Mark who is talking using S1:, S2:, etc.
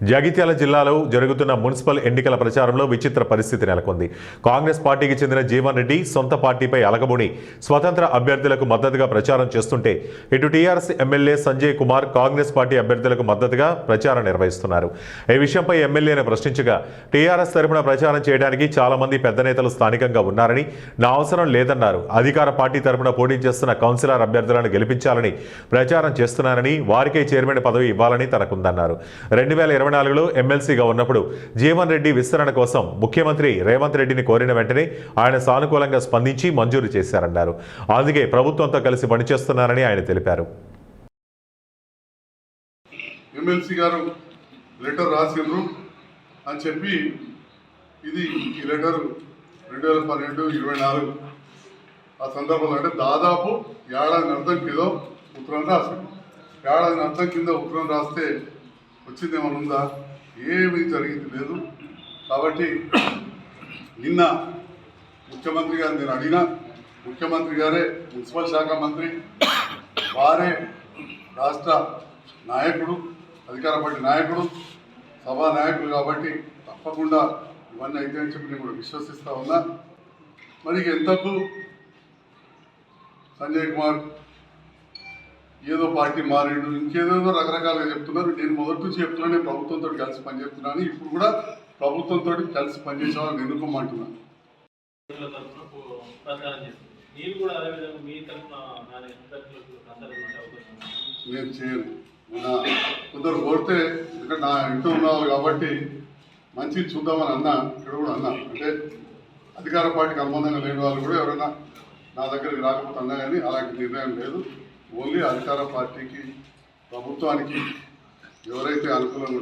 S1: జగిత్యాల జిల్లాలో జరుగుతున్న మున్సిపల్ ఎన్నికల ప్రచారంలో విచిత్ర పరిస్థితి నెలకొంది. కాంగ్రెస్ పార్టీకి చెందిన జీవన్ రెడ్డి సొంత పార్టీపై అలగబుని స్వతంత్ర అభ్యర్థులకు మద్దతుగా ప్రచారం చేస్తుంటే ఇటు TRS MLA Sanjay Kumar Congress party అభ్యర్థులకు మద్దతుగా ప్రచారం నిర్వహిస్తున్నారు. ఈ విషయంపై ఎమ్మెల్యేను ప్రశ్నించగా టీఆర్ఎస్ తరపున ప్రచారం చేయడానికి చాలా మంది పెద్ద నేతలు స్థానికంగా ఉన్నారని, నా అవసరం లేదన్నారు. అధికార పార్టీ తరపున పోటీ చేస్తున్న కౌన్సిలర్ అభ్యర్థులను గెలిపించాలని ప్రచారం చేస్తున్నారని, వారికే చైర్మన్ పదవి ఇవ్వాలని తనకుందన్నారు. 2024లో ఎమ్మెల్సీగా ఉన్నప్పుడు జీవన్ రెడ్డి విస్తరణ కోసం ముఖ్యమంత్రి రేవంత్ రెడ్డిని కోరిన వెంటనే ఆయన సానుకూలంగా స్పందించి మంజూరు చేశారన్నారు. అందుకే ప్రభుత్వంతో కలిసి పనిచేస్తున్నారని ఆయన తెలిపారు.
S2: ఎమ్మెల్సీ గారు లెటర్ రాసిండ్రు అని చెప్పి ఈ లెటర్ 2012-24 ఆ సందర్భంలో అంటే దాదాపు ఏడాది అర్థం కింద ఉత్తరం రాసింది. ఏడాది అర్థం కింద ఉత్తరం రాస్తే వచ్చింది ఏమైనా ఉందా? ఏమీ జరిగింది లేదు. కాబట్టి నిన్న ముఖ్యమంత్రి గారు నేను అడిగినా, ముఖ్యమంత్రి గారే మున్సిపల్ శాఖ మంత్రి, వారే రాష్ట్ర నాయకుడు, అధికార పార్టీ నాయకుడు, సభా నాయకుడు. కాబట్టి తప్పకుండా ఇవన్నీ అయితే అని చెప్పి నేను కూడా విశ్వసిస్తూ ఉన్నా. మరి ఎంతకు సంజయ్ కుమార్ ఏదో పార్టీ మారిండు, ఇంకేదేదో రకరకాలుగా చెప్తున్నారు. నేను మొదటి నుంచి చెప్తున్నా, నేను ప్రభుత్వంతో కలిసి పనిచేస్తున్నాను. ఇప్పుడు కూడా ప్రభుత్వంతో కలిసి పనిచేసే వాళ్ళని ఎన్నుకోమంటున్నాను. నేను చేయను. కొందరు కోరితే ఇక్కడ నా ఇంట్లో ఉన్నారు కాబట్టి మంచిది చూద్దామని అన్నా. ఇక్కడ కూడా అన్నా, అంటే అధికార పార్టీకి అనుబంధంగా లేని వాళ్ళు కూడా ఎవరైనా నా దగ్గరికి రాకపోతే అన్నా కానీ అలాంటి నిర్ణయం లేదు. ఓన్లీ అధికార పార్టీకి, ప్రభుత్వానికి ఎవరైతే అనుకూలంగా